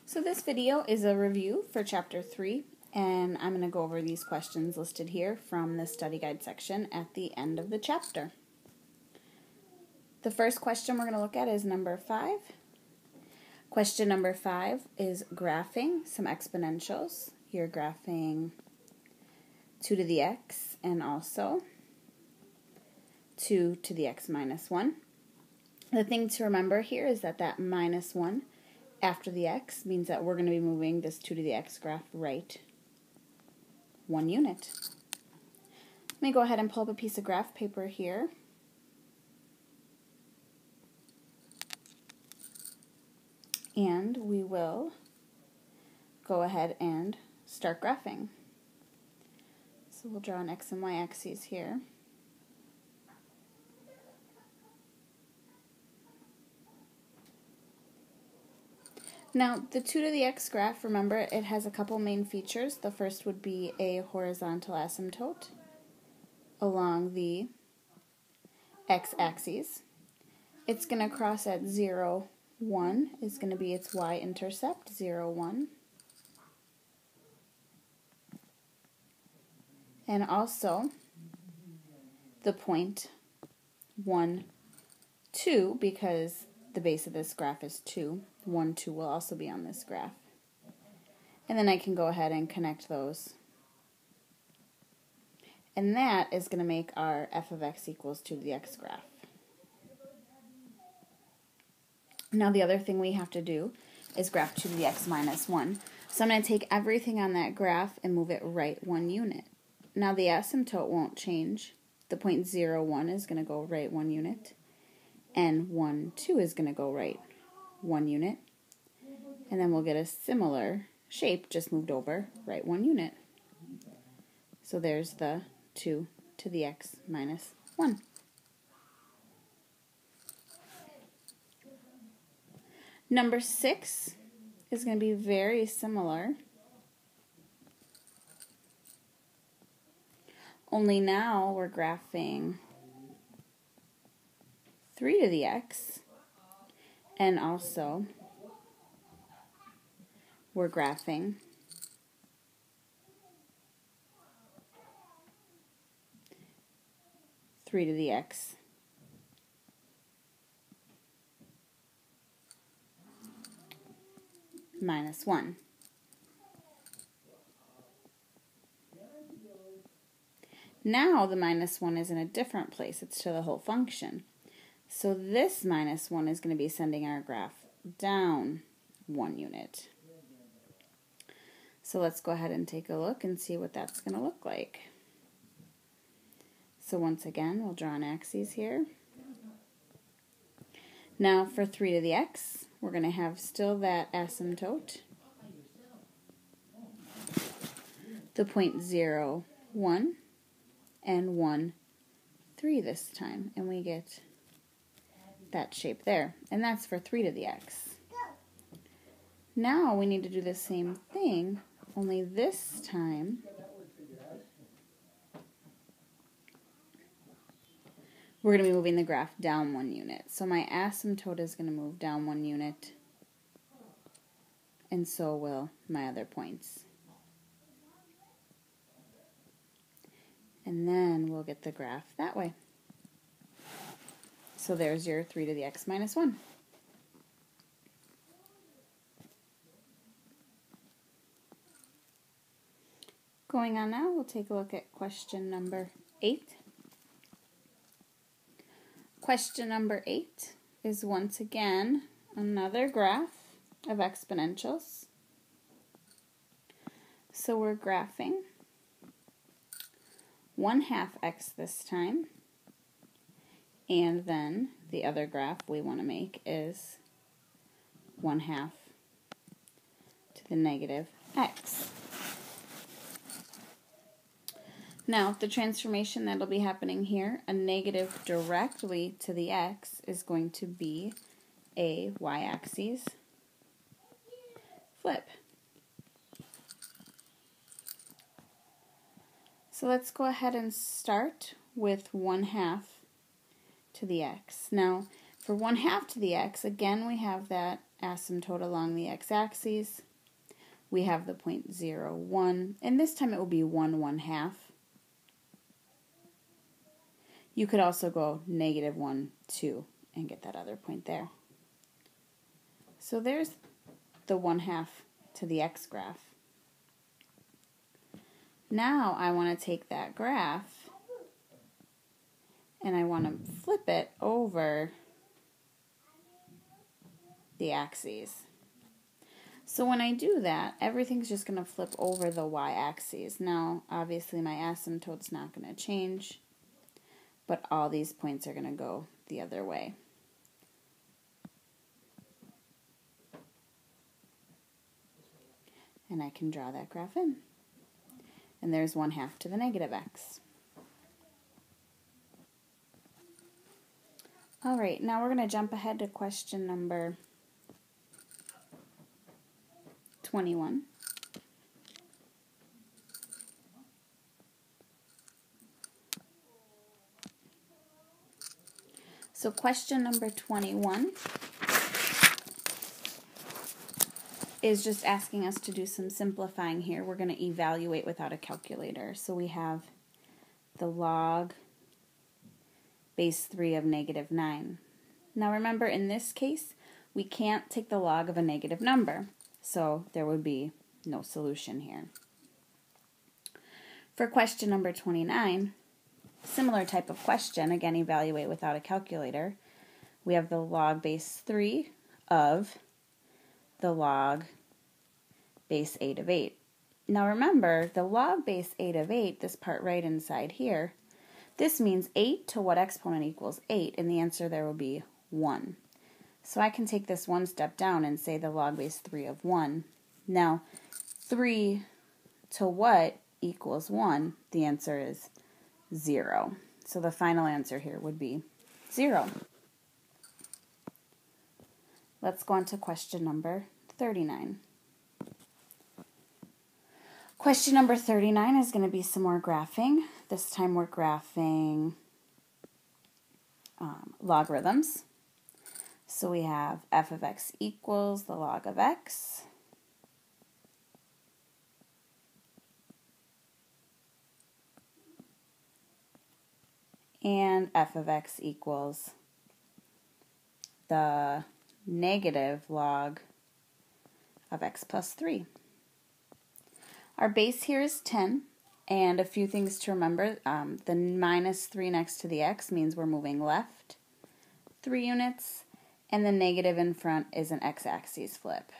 So this video is a review for Chapter 3, and I'm going to go over these questions listed here from the study guide section at the end of the chapter. The first question we're going to look at is number 5. Question number 5 is graphing some exponentials. You're graphing 2 to the x and also 2 to the x minus 1. The thing to remember here is that minus 1 after the x means that we're going to be moving this 2 to the x graph right 1 unit. Let me go ahead and pull up a piece of graph paper here. And we will go ahead and start graphing. So we'll draw an x and y axes here. Now, the 2 to the x graph, remember, it has a couple main features. The first would be a horizontal asymptote along the x-axis. It's going to cross at 0, 1 is going to be its y-intercept, 0, 1. And also the point 1, 2, because the base of this graph is 2. 1, 2 will also be on this graph. And then I can go ahead and connect those. And that is going to make our f of x equals 2 to the x graph. Now the other thing we have to do is graph 2 to the x minus 1. So I'm going to take everything on that graph and move it right 1 unit. Now the asymptote won't change. The point 0, 1 is going to go right 1 unit. And 1, 2 is going to go right 1 unit. And then we'll get a similar shape just moved over right 1 unit. So there's the 2 to the x minus 1. Number 6 is going to be very similar. Only now we're graphing 3 to the x, and also we're graphing 3 to the x minus 1. Now the minus 1 is in a different place. It's to the whole function. So this minus 1 is going to be sending our graph down 1 unit. So let's go ahead and take a look and see what that's going to look like. So once again, we'll draw an axis here. Now for 3 to the x, we're going to have still that asymptote. The point 0, 1, and 1, 3 this time. And we get that shape there. And that's for 3 to the x. Now we need to do the same thing, only this time we're going to be moving the graph down 1 unit. So my asymptote is going to move down 1 unit, and so will my other points. And then we'll get the graph that way. So there's your 3 to the x minus 1. Going on now, we'll take a look at question number 8. Question number 8 is once again another graph of exponentials. So we're graphing 1/2 x this time. And then the other graph we want to make is 1/2 to the negative x. Now, the transformation that'll be happening here, a negative directly to the x is going to be a y-axis flip. So let's go ahead and start with 1/2 to the x. Now, For 1/2 to the x, again we have that asymptote along the x-axis. We have the point 0, 1, and this time it will be 1, 1/2. You could also go -1, 2, and get that other point there. So there's the 1/2 to the x graph. Now I want to take that graph and I want to flip it over the axes. So when I do that, everything's just going to flip over the y-axis. Now, obviously my asymptote's not going to change, but all these points are going to go the other way. And I can draw that graph in. And there's 1/2 to the -x. All right, now we're going to jump ahead to question number 21. So question number 21 is just asking us to do some simplifying here. We're going to evaluate without a calculator. So we have the log base 3 of -9. Now remember, in this case, we can't take the log of a negative number, so there would be no solution here. For question number 29, similar type of question, again, evaluate without a calculator. We have the log base 3 of the log base 8 of 8. Now remember, the log base 8 of 8, this part right inside here, this means 8 to what exponent equals 8, and the answer there will be 1. So I can take this one step down and say the log base 3 of 1. Now, 3 to what equals 1? The answer is 0. So the final answer here would be 0. Let's go on to question number 39. Question number 39 is going to be some more graphing. This time we're graphing logarithms. So we have f of x equals the log of x. And f of x equals the negative log of x plus 3. Our base here is 10, and a few things to remember. The -3 next to the x means we're moving left 3 units, and the negative in front is an x-axis flip.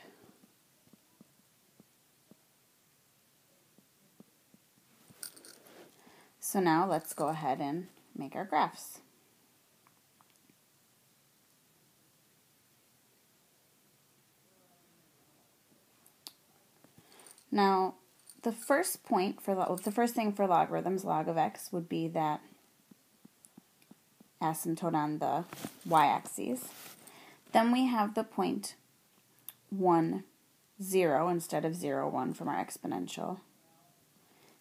So now let's go ahead and make our graphs. Now, the first thing for logarithms, log of x, would be that asymptote on the y-axis. Then we have the point 1, 0 instead of 0, 1 from our exponential.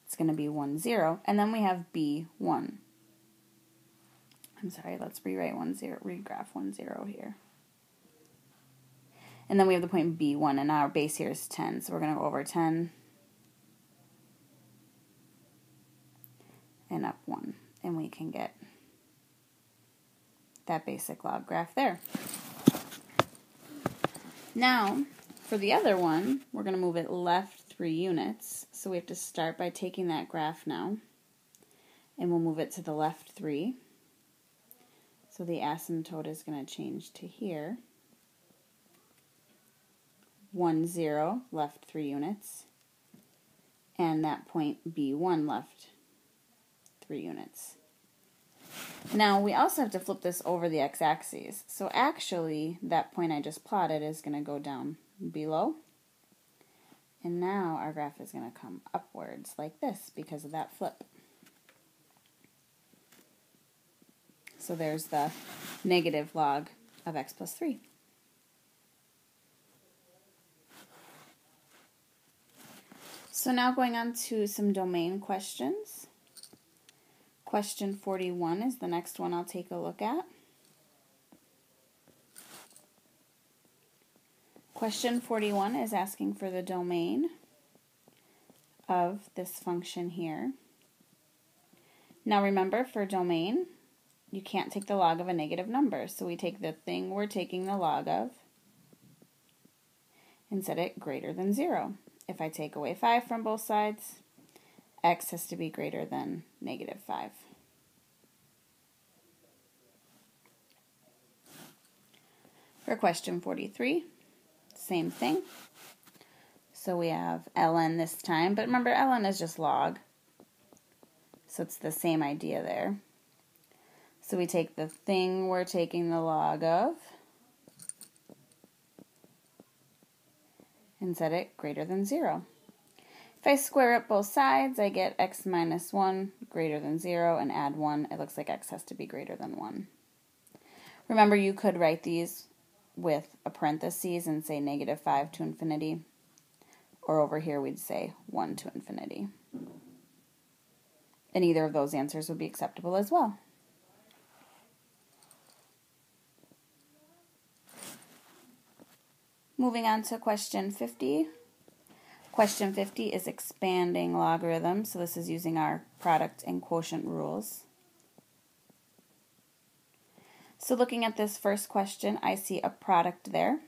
It's going to be 1, 0. And then we have b1. I'm sorry, let's rewrite 1, 0, regraph 1, 0 here. And then we have the point b1, and now our base here is 10. So we're going to go over 10 and up 1. And we can get that basic log graph there. Now, for the other one, we're going to move it left 3 units. So we have to start by taking that graph now, and we'll move it to the left 3. So the asymptote is going to change to here. 1, 0, left 3 units. And that point B1 left 3 units. Now we also have to flip this over the x-axis. So actually that point I just plotted is going to go down below. And now our graph is going to come upwards like this because of that flip. So there's the negative log of x plus 3. So now going on to some domain questions. Question 41 is the next one I'll take a look at. Question 41 is asking for the domain of this function here. Now remember, for domain, you can't take the log of a negative number, so we take the thing we're taking the log of and set it greater than 0. If I take away 5 from both sides, x has to be greater than negative 5. For question 43, same thing. So we have ln this time, but remember ln is just log, so it's the same idea there. So we take the thing we're taking the log of and set it greater than 0. If I square up both sides, I get x minus 1 greater than 0, and add 1. It looks like x has to be greater than 1. Remember, you could write these with a parentheses and say negative 5 to infinity, or over here we'd say 1 to infinity. And either of those answers would be acceptable as well. Moving on to question 50. Question 50 is expanding logarithms, so this is using our product and quotient rules. So looking at this first question, I see a product there.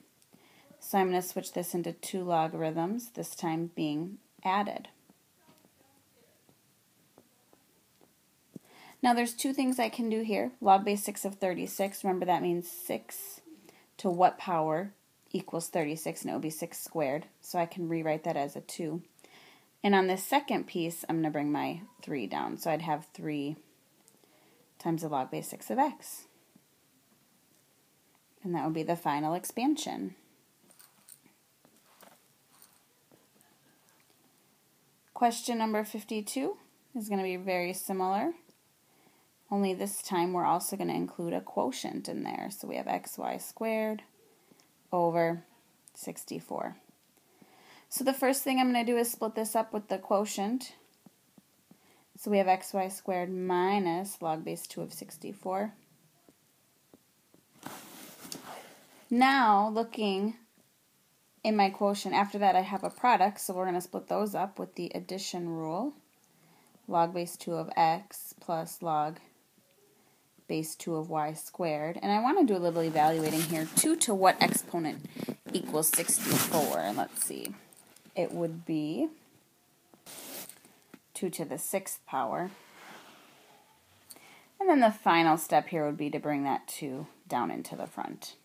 So I'm going to switch this into 2 logarithms, this time being added. Now there's 2 things I can do here. Log base 6 of 36, remember that means 6 to what power equals 36, and it would be 6 squared. So I can rewrite that as a 2. And on this second piece, I'm going to bring my 3 down. So I'd have 3 times the log base 6 of x. And that would be the final expansion. Question number 52 is going to be very similar, only this time we're also going to include a quotient in there. So we have xy squared over 64. So the first thing I'm going to do is split this up with the quotient. So we have xy squared minus log base 2 of 64. Now, looking in my quotient, after that I have a product, so we're going to split those up with the addition rule. Log base 2 of x plus log base 2 of y squared. And I want to do a little evaluating here. 2 to what exponent equals 64? And let's see. It would be 2 to the 6th power. And then the final step here would be to bring that 2 down into the front.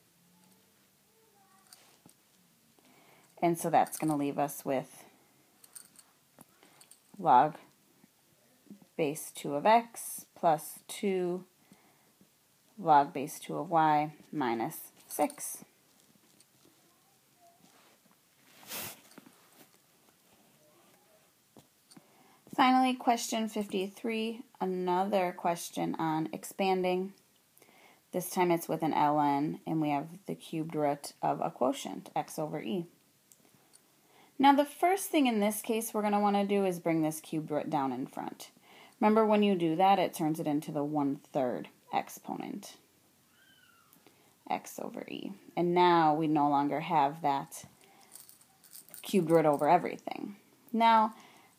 And so that's going to leave us with log base 2 of x plus 2 log base 2 of y minus 6. Finally, question 53, another question on expanding. This time it's with an ln, and we have the cubed root of a quotient, x over e. Now the first thing in this case we're going to want to do is bring this cubed root down in front. Remember, when you do that, it turns it into the 1/3 exponent, x over e. And now we no longer have that cubed root over everything. Now,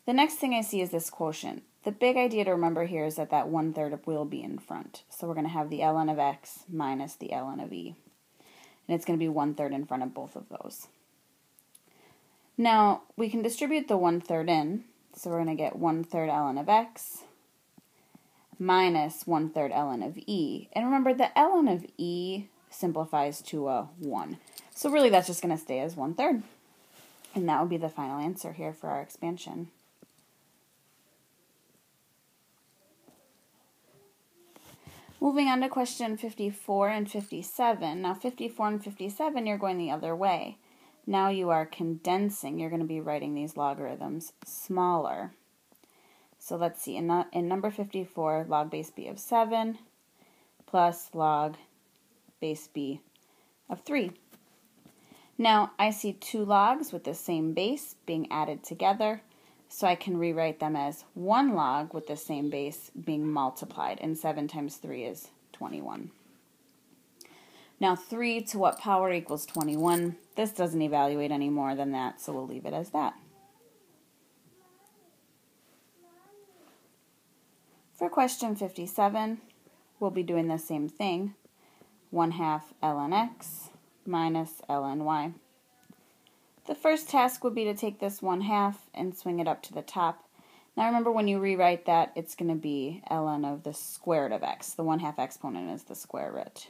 the next thing I see is this quotient. The big idea to remember here is that that 1/3 will be in front. So we're going to have the ln of x minus the ln of e. And it's going to be 1/3 in front of both of those. Now, we can distribute the 1/3 in. So we're going to get 1/3 ln of x minus 1/3 ln of e. And remember, the ln of e simplifies to a 1. So really that's just going to stay as 1/3. And that would be the final answer here for our expansion. Moving on to question 54 and 57. Now 54 and 57, you're going the other way. Now you are condensing. You're going to be writing these logarithms smaller. So let's see. In number 54, log base b of 7 plus log base b of 3. Now I see 2 logs with the same base being added together, so I can rewrite them as 1 log with the same base being multiplied, and 7 times 3 is 21. Now 3 to what power equals 21? This doesn't evaluate any more than that, so we'll leave it as that. For question 57, we'll be doing the same thing. 1/2 ln x minus ln y. The first task would be to take this 1/2 and swing it up to the top. Now remember, when you rewrite that, it's going to be ln of the square root of x. The 1/2 exponent is the square root,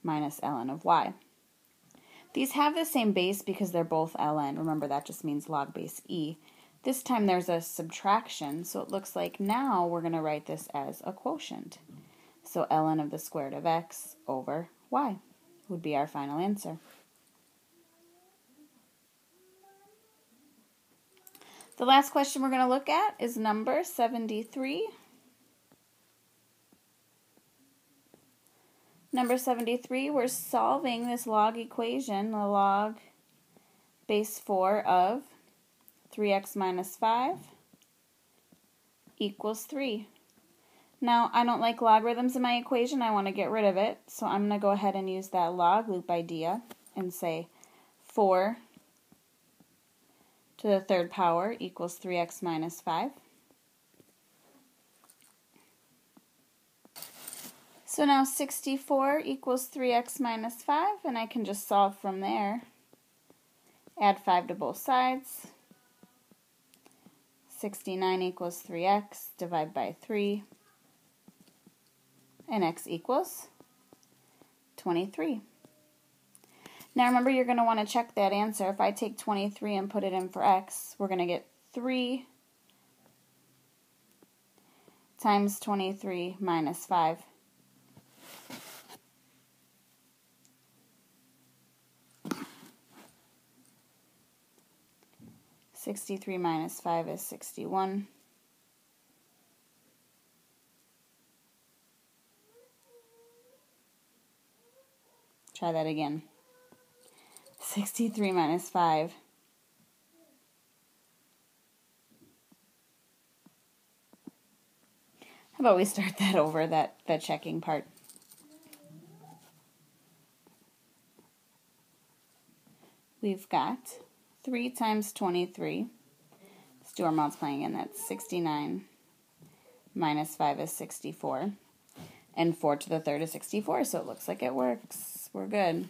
minus ln of y. These have the same base because they're both ln. Remember, that just means log base e. This time there's a subtraction, so it looks like now we're going to write this as a quotient. So ln of the square root of x over y would be our final answer. The last question we're going to look at is number 73. Number 73, we're solving this log equation, the log base 4 of 3x minus 5 equals 3. Now, I don't like logarithms in my equation. I want to get rid of it, so I'm going to go ahead and use that log loop idea and say 4 to the third power equals 3x minus 5. So now 64 equals 3x minus 5, and I can just solve from there. Add 5 to both sides. 69 equals 3x, divide by 3, and x equals 23. Now remember, you're going to want to check that answer. If I take 23 and put it in for x, we're going to get 3 times 23 minus 5. (63 minus 5 is 61. Try that again. 63 minus 5. How about we start that over, that checking part? We've got 3 times 23. Let's do our multiplying again. That's 69 minus 5 is 64. And 4 to the third is 64, so it looks like it works. We're good.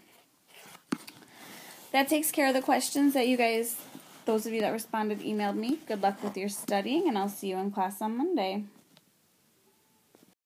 That takes care of the questions that you guys, those of you that responded, emailed me. Good luck with your studying, and I'll see you in class on Monday.